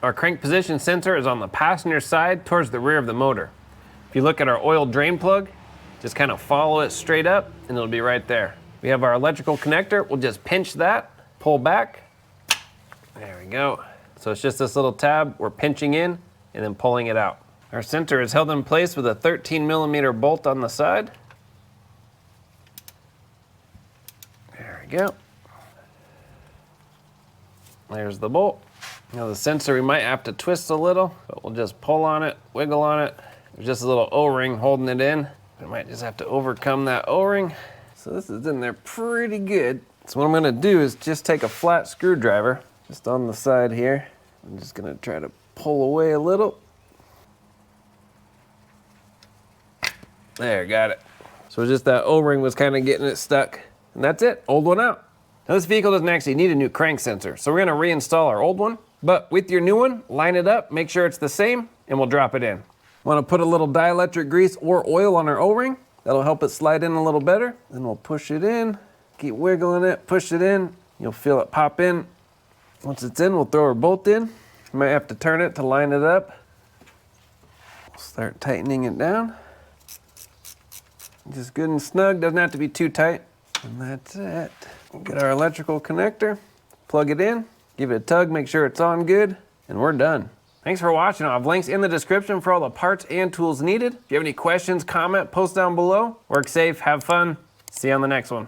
Our crank position sensor is on the passenger side towards the rear of the motor. If you look at our oil drain plug, just kind of follow it straight up and it'll be right there. We have our electrical connector. We'll just pinch that, pull back. There we go. So it's just this little tab. We're pinching in and then pulling it out. Our sensor is held in place with a 13mm bolt on the side. There we go. There's the bolt. Now the sensor, we might have to twist a little, but we'll just pull on it, wiggle on it. There's just a little O-ring holding it in. We might just have to overcome that O-ring. So this is in there pretty good. So what I'm gonna do is just take a flat screwdriver, just on the side here. I'm just gonna try to pull away a little. There, got it. So just that O-ring was kind of getting it stuck. And that's it, old one out. Now this vehicle doesn't actually need a new crank sensor, so we're gonna reinstall our old one. But with your new one, line it up, make sure it's the same, and we'll drop it in. Want to put a little dielectric grease or oil on our O-ring. That'll help it slide in a little better. Then we'll push it in, keep wiggling it, push it in. You'll feel it pop in. Once it's in, we'll throw our bolt in. You might have to turn it to line it up. We'll start tightening it down. Just good and snug, doesn't have to be too tight. And that's it. We'll get our electrical connector, plug it in, give it a tug, make sure it's on good, and we're done. Thanks for watching. I'll have links in the description for all the parts and tools needed. If you have any questions, comment, post down below. Work safe, have fun. See you on the next one.